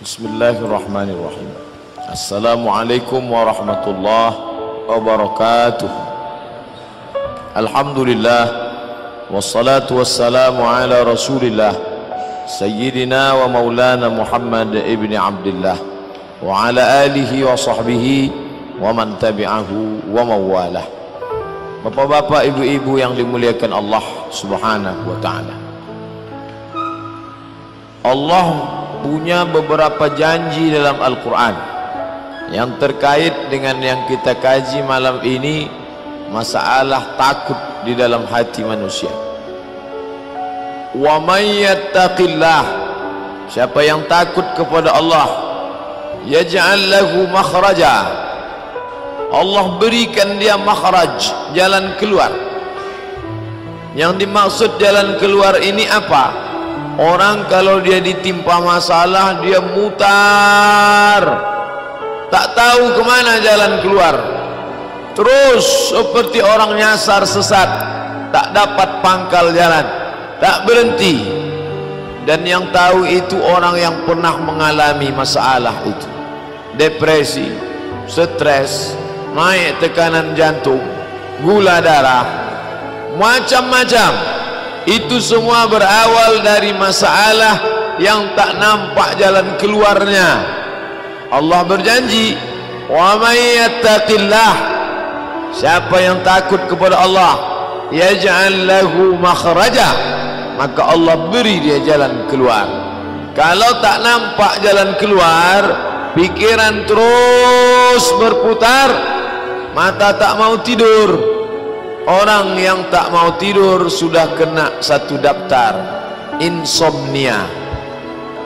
Bismillahirrahmanirrahim. Assalamualaikum warahmatullahi wabarakatuh. Alhamdulillah, wassalatu wassalamu ala rasulillah Sayyidina wa maulana Muhammad ibn Abdullah wa ala alihi wa sahbihi wa man tabi'ahu wa mawalah. Bapak-bapak, ibu-ibu yang dimuliakan Allah subhanahu wa ta'ala, Allah punya beberapa janji dalam Al-Quran yang terkait dengan yang kita kaji malam ini, masalah takut di dalam hati manusia. Wa may yattaqillah, siapa yang takut kepada Allah, yaj'al lahu makhraja, Allah berikan dia makhraj, jalan keluar. Yang dimaksud jalan keluar ini apa? Orang kalau dia ditimpa masalah, dia mutar, tak tahu kemana jalan keluar, terus seperti orang nyasar sesat, tak dapat pangkal jalan, tak berhenti. Dan yang tahu itu orang yang pernah mengalami masalah itu, depresi, stres, naik tekanan jantung, gula darah, macam-macam. Itu semua berawal dari masalah yang tak nampak jalan keluarnya. Allah berjanji, wa may yattaqillah, siapa yang takut kepada Allah, yaj'al lahu makhraja, maka Allah beri dia jalan keluar. Kalau tak nampak jalan keluar, pikiran terus berputar, mata tak mau tidur. Orang yang tak mau tidur sudah kena satu daftar insomnia.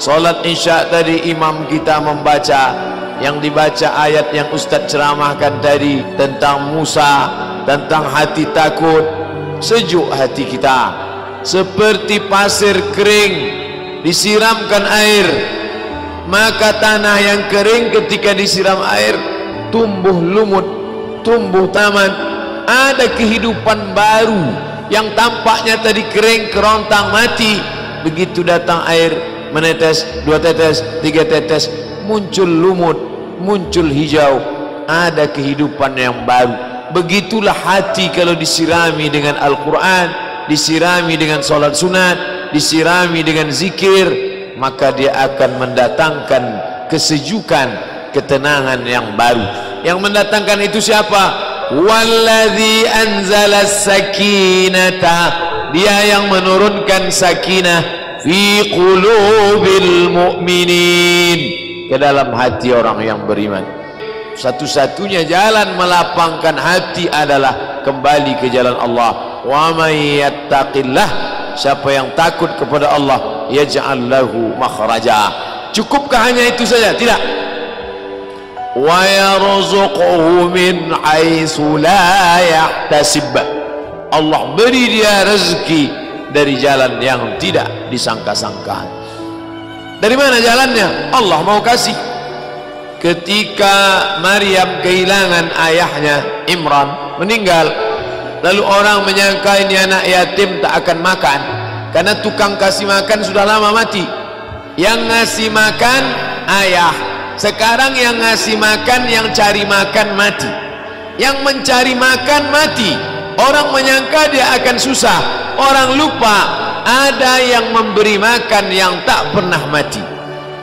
Salat isya tadi imam kita membaca, yang dibaca ayat yang Ustaz ceramahkan tadi tentang Musa, tentang hati takut. Sejuk hati kita, seperti pasir kering disiramkan air, maka tanah yang kering ketika disiram air tumbuh lumut, tumbuh taman, ada kehidupan baru. Yang tampaknya tadi kering, kerontang, mati, begitu datang air, menetes, 2 tetes, 3 tetes, muncul lumut, muncul hijau, ada kehidupan yang baru. Begitulah hati kalau disirami dengan Al-Quran, disirami dengan salat sunat, disirami dengan zikir, maka dia akan mendatangkan kesejukan, ketenangan yang baru. Yang mendatangkan itu siapa? Walladzi anzala sakinata, dia yang menurunkan sakinah fi qulubil mu'minin, ke dalam hati orang yang beriman. Satu-satunya jalan melapangkan hati adalah kembali ke jalan Allah. Wa may yattaqillah, siapa yang takut kepada Allah, yaj'al lahu makhraja. Cukupkah hanya itu saja? Tidak. Wa yarzuquhu min haitsu la yahtasib, Allah beri dia rezeki dari jalan yang tidak disangka-sangka. Dari mana jalannya? Allah mau kasih. Ketika Maryam kehilangan ayahnya Imran, meninggal, lalu orang menyangka ini anak yatim tak akan makan, karena tukang kasih makan sudah lama mati. Yang ngasih makan ayah, sekarang yang ngasih makan, yang cari makan mati. Yang mencari makan mati. Orang menyangka dia akan susah, orang lupa ada yang memberi makan yang tak pernah mati.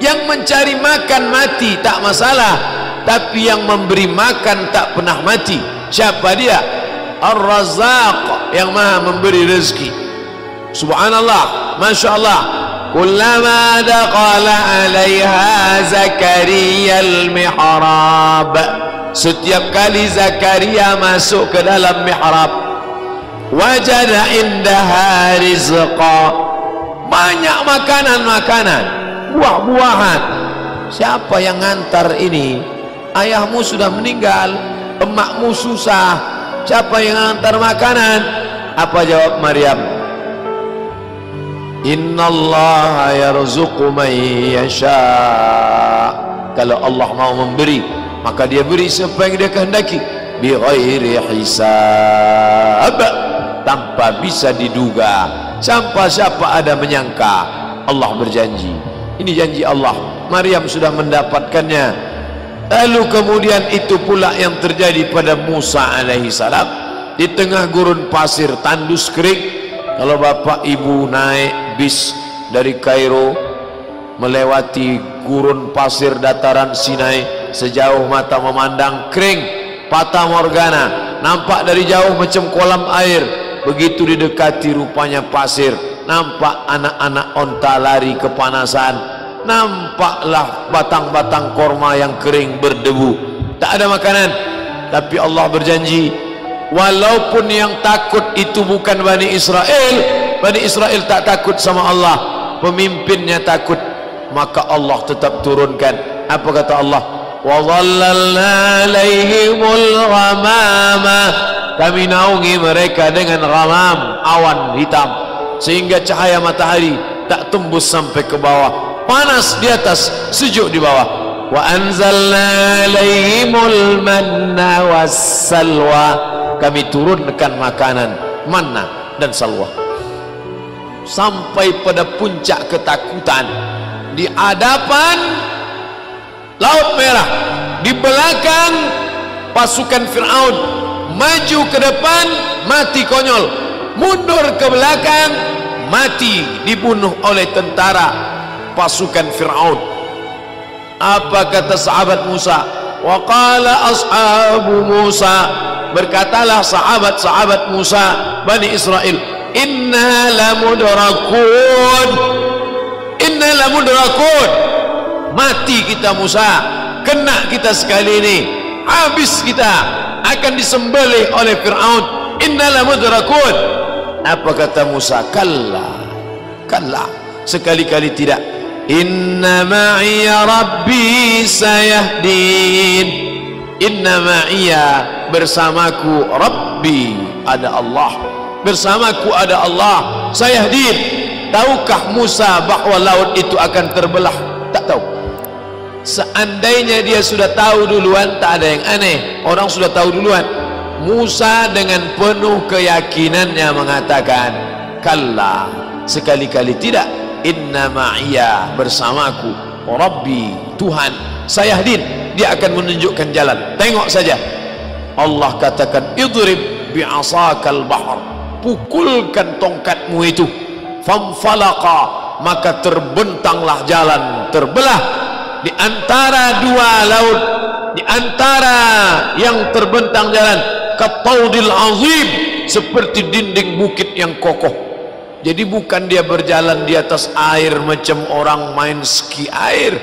Yang mencari makan mati tak masalah, tapi yang memberi makan tak pernah mati, siapa dia? Ar-Razzaq, yang maha memberi rezeki. Subhanallah, Masya Allah. Kullama daqala alaiha Zakaria al-mihrab, setiap kali Zakaria masuk ke dalam mihrab, wajada indaha rizqa, banyak makanan-makanan, buah-buahan. Siapa yang ngantar ini? Ayahmu sudah meninggal, emakmu susah, siapa yang ngantar makanan? Apa jawab Maryam? Innallaha yarzuqu man yasha, kalau Allah mau memberi, maka dia beri siapa yang dia kehendaki, bi ghairi hisab, tanpa bisa diduga. Siapa ada menyangka. Allah berjanji, ini janji Allah. Maryam sudah mendapatkannya. Lalu kemudian itu pula yang terjadi pada Musa alaihi salam di tengah gurun pasir tandus kering. Kalau bapak ibu naik bis dari Kairo melewati gurun pasir dataran Sinai, sejauh mata memandang kering, fata morgana, nampak dari jauh macam kolam air. Begitu didekati rupanya pasir, nampak anak-anak onta lari kepanasan, nampaklah batang-batang korma yang kering berdebu. Tak ada makanan, tapi Allah berjanji, walaupun yang takut itu bukan Bani Israel, Bani Israel tak takut sama Allah, pemimpinnya takut, maka Allah tetap turunkan. Apa kata Allah? Wa dhallalna alaihimul ghamama, kami naungi mereka dengan ghamam, awan hitam, sehingga cahaya matahari tak tembus sampai ke bawah, panas di atas, sejuk di bawah. Wa anzalna alaihimul manna wassalwa, kami turunkan makanan manna dan salwa. Sampai pada puncak ketakutan di hadapan Laut Merah, di belakang pasukan Fir'aun, maju ke depan mati konyol, mundur ke belakang mati dibunuh oleh tentara pasukan Fir'aun. Apa kata sahabat Musa? Wa qala ashabu Musa, berkatalah sahabat-sahabat Musa Bani Israel, inna lamudrakun, inna lamudrakun, mati kita Musa, kena kita sekali ini, habis kita, akan disembelih oleh Fir'aun. Inna lamudrakun. Apa kata Musa? Kalla, kalla, sekali-kali tidak. Inna ma'iya rabbi sayahdin, inna ma'iya, bersamaku, rabbi, ada Allah, bersamaku ada Allah, sayahdin. Tahukah Musa bahawa laut itu akan terbelah? Tak tahu. Seandainya dia sudah tahu duluan, tak ada yang aneh, orang sudah tahu duluan. Musa dengan penuh keyakinannya mengatakan, kalla, sekali-kali tidak. Inna ma'iya, bersamaku, Rabbi, Tuhan, sayahdin, dia akan menunjukkan jalan. Tengok saja. Allah katakan, idrib bi'asakal bahr, pukulkan tongkatmu itu, famfalaqa, maka terbentanglah jalan, terbelah di antara dua laut, di antara yang terbentang jalan, kataudil azim, seperti dinding bukit yang kokoh. Jadi bukan dia berjalan di atas air macam orang main ski air.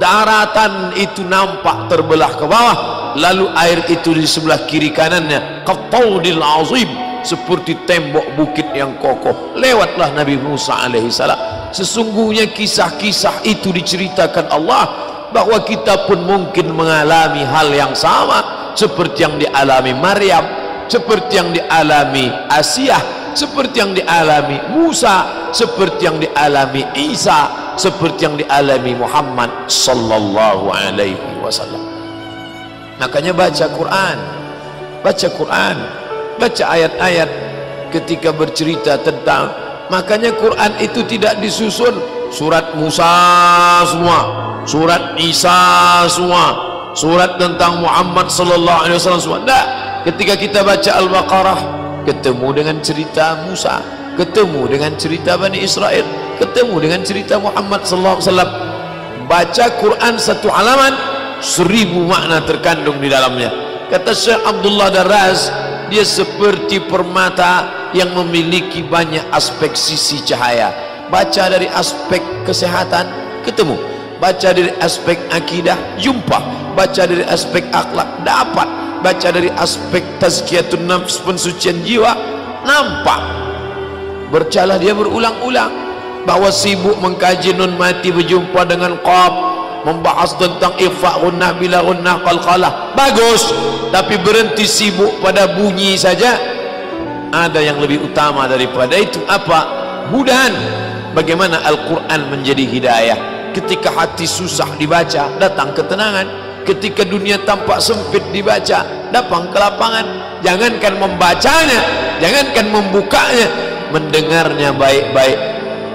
Daratan itu nampak terbelah ke bawah, lalu air itu di sebelah kiri kanannya, kataudil azim, seperti tembok bukit yang kokoh. Lewatlah Nabi Musa alaihi salam. Sesungguhnya kisah-kisah itu diceritakan Allah, bahwa kita pun mungkin mengalami hal yang sama seperti yang dialami Maryam, seperti yang dialami Asiyah, seperti yang dialami Musa, seperti yang dialami Isa, seperti yang dialami Muhammad sallallahu alaihi wasallam. Makanya baca Quran, baca Quran, baca ayat-ayat ketika bercerita tentang, makanya Quran itu tidak disusun surat Musa semua, surat Isa semua, surat tentang Muhammad sallallahu alaihi wasallam semua. Tidak. Ketika kita baca Al-Baqarah, ketemu dengan cerita Musa, ketemu dengan cerita Bani Israel, ketemu dengan cerita Muhammad sallallahu alaihi wasallam. Baca Quran satu halaman, 1000 makna terkandung di dalamnya. Kata Syekh Abdullah Darraz, dia seperti permata yang memiliki banyak aspek sisi cahaya. Baca dari aspek kesehatan, ketemu. Baca dari aspek akidah, jumpa. Baca dari aspek akhlak, dapat. Baca dari aspek tazkiyatun nafs, pensucian jiwa, nampak. Bercalah dia berulang-ulang, bahwa sibuk mengkaji nun mati berjumpa dengan qaf, membahas tentang ikhfa gunnah bila gunnah qalqalah, bagus, tapi berhenti sibuk pada bunyi saja. Ada yang lebih utama daripada itu. Apa? Mudahan. Bagaimana Al-Quran menjadi hidayah. Ketika hati susah dibaca, datang ketenangan. Ketika dunia tampak sempit dibaca, datang kelapangan. Jangankan membacanya, jangankan membukanya, mendengarnya baik-baik.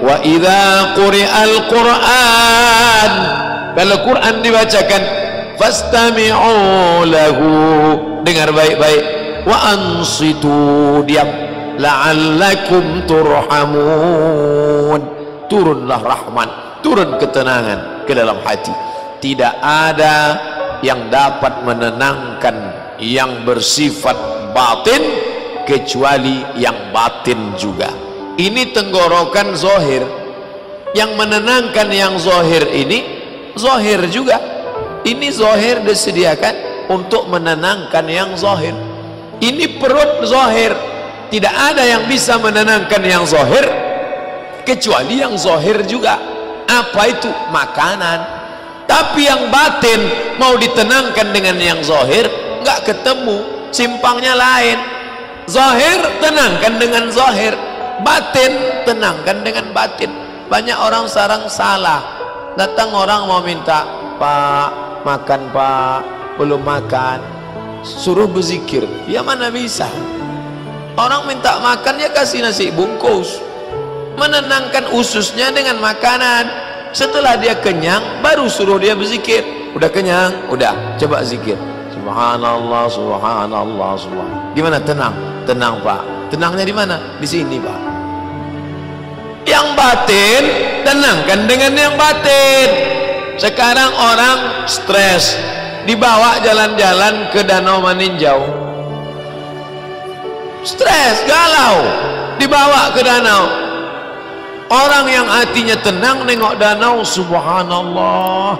wa idza quri'al Qur'an, kalau Quran dibacakan, fastami'u lahu, dengar baik-baik, wa ansitu, diam, la'allakum turhamun, turunlah rahmat, turun ketenangan ke dalam hati. Tidak ada yang dapat menenangkan yang bersifat batin kecuali yang batin juga. Ini tenggorokan zahir, yang menenangkan yang zahir ini zahir juga. Ini zahir disediakan untuk menenangkan yang zahir. Ini perut zahir, tidak ada yang bisa menenangkan yang zahir kecuali yang zahir juga. Apa itu? Makanan. Tapi yang batin mau ditenangkan dengan yang zahir nggak ketemu, simpangnya lain. Zahir tenangkan dengan zahir, batin tenangkan dengan batin. Banyak orang sekarang salah. Datang orang mau minta, Pak makan, Pak belum makan, suruh berzikir. Ya mana bisa, orang minta makan ya kasih nasi bungkus, menenangkan ususnya dengan makanan. Setelah dia kenyang baru suruh dia berzikir. Udah kenyang, udah coba zikir, subhanallah subhanallah subhanallah. Gimana? Tenang? Tenang Pak. Tenangnya di mana? Di sini Pak. Yang batin tenangkan dengan yang batin. Sekarang orang stres, dibawa jalan-jalan ke Danau Maninjau, stres, galau, dibawa ke danau. Orang yang hatinya tenang nengok danau, subhanallah,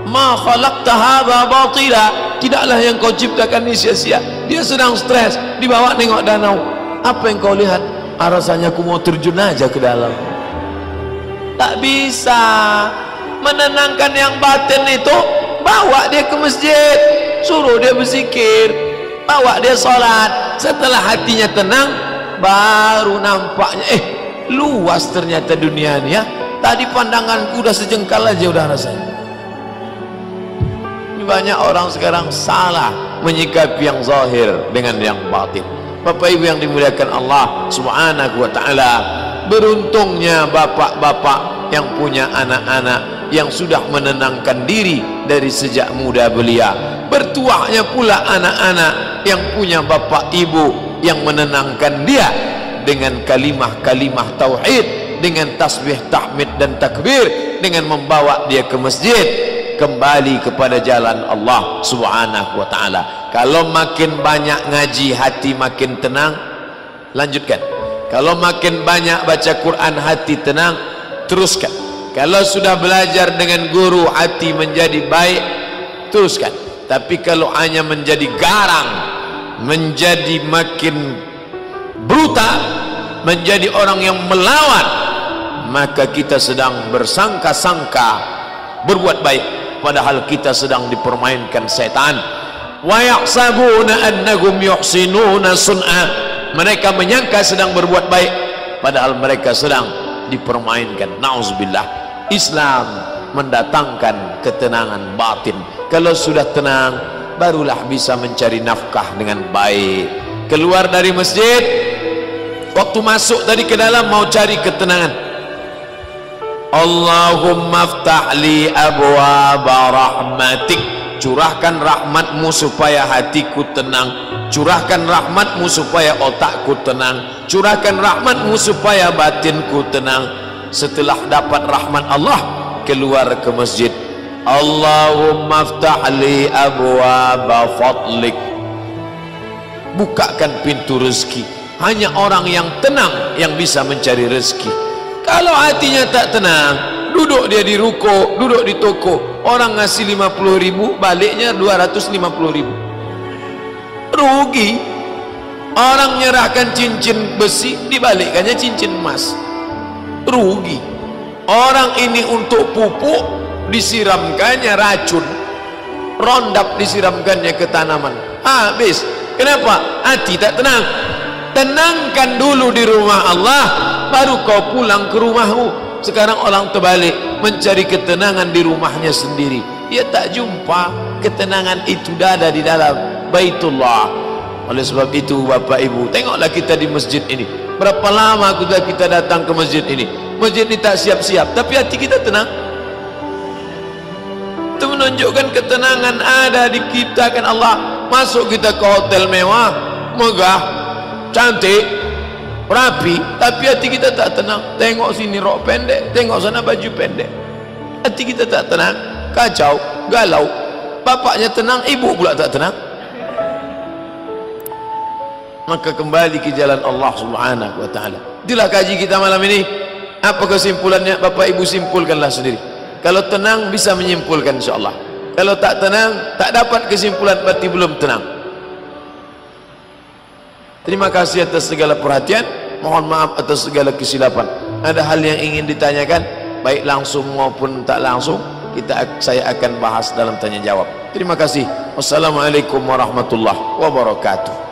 ma khalaqta hadza batila, tidaklah yang kau ciptakan ini sia-sia. Dia sedang stres, dibawa nengok danau. Apa yang kau lihat? Rasanya aku mau terjun aja ke dalam. Tak bisa. Menenangkan yang batin itu, bawa dia ke masjid, suruh dia berzikir, bawa dia sholat. Setelah hatinya tenang, baru nampaknya luas ternyata dunia ini ya. Tadi pandanganku udah sejengkal aja udah rasanya. Banyak orang sekarang salah menyikapi yang zahir dengan yang batin. Bapak Ibu yang dimuliakan Allah Subhanahu wa taala, beruntungnya bapak-bapak yang punya anak-anak yang sudah menenangkan diri dari sejak muda belia. Bertuahnya pula anak-anak yang punya bapak ibu yang menenangkan dia dengan kalimah-kalimah tauhid, dengan tasbih, tahmid dan takbir, dengan membawa dia ke masjid, kembali kepada jalan Allah Subhanahu wa taala. Kalau makin banyak ngaji, hati makin tenang, lanjutkan. Kalau makin banyak baca Quran, hati tenang, teruskan. Kalau sudah belajar dengan guru, hati menjadi baik, teruskan. Tapi kalau hanya menjadi garang, menjadi makin brutal, menjadi orang yang melawan, maka kita sedang bersangka-sangka berbuat baik, padahal kita sedang dipermainkan setan. Wa yahsabuna annahum yuhsinuna sun'a, mereka menyangka sedang berbuat baik, padahal mereka sedang dipermainkan. Nauzubillah. Islam mendatangkan ketenangan batin. Kalau sudah tenang, barulah bisa mencari nafkah dengan baik. Keluar dari masjid, waktu masuk tadi ke dalam mau cari ketenangan, Allahumma aftah li abwaaba rahmatik, curahkan rahmatmu supaya hatiku tenang, curahkan rahmatmu supaya otakku tenang, curahkan rahmatmu supaya batinku tenang. Setelah dapat rahmat Allah, keluar ke masjid, Allahumma aftah li abwaaba fadlik, bukakan pintu rezeki. Hanya orang yang tenang yang bisa mencari rezeki. Kalau hatinya tak tenang, duduk dia di ruko, duduk di toko, orang ngasih 50.000, baliknya 250.000, rugi. Orang nyerahkan cincin besi, dibalikkannya cincin emas, rugi. Orang ini untuk pupuk, disiramkannya racun, rondap disiramkannya ke tanaman, habis. Kenapa? Hati tak tenang. Tenangkan dulu di rumah Allah, baru kau pulang ke rumahmu. Sekarang orang terbalik, mencari ketenangan di rumahnya sendiri. Dia tak jumpa ketenangan itu, ada di dalam Baitullah. Oleh sebab itu Bapak Ibu, tengoklah kita di masjid ini. Berapa lama sudah kita datang ke masjid ini? masjid ni tak siap-siap, tapi hati kita tenang. Itu menunjukkan ketenangan ada di kita kan Allah. Masuk kita ke hotel mewah, megah, cantik, rapi, tapi hati kita tak tenang. Tengok sini rok pendek, tengok sana baju pendek, hati kita tak tenang, kacau, galau. Bapaknya tenang, ibu pula tak tenang. Maka kembali ke jalan Allah Subhanahu wa ta'ala. Itulah kaji kita malam ini. Apa kesimpulannya? Bapak ibu simpulkanlah sendiri. Kalau tenang bisa menyimpulkan insyaAllah. Kalau tak tenang, tak dapat kesimpulan, berarti belum tenang. Terima kasih atas segala perhatian. Mohon maaf atas segala kesilapan. Ada hal yang ingin ditanyakan, baik langsung maupun tak langsung, saya akan bahas dalam tanya jawab. Terima kasih. Wassalamualaikum warahmatullahi wabarakatuh.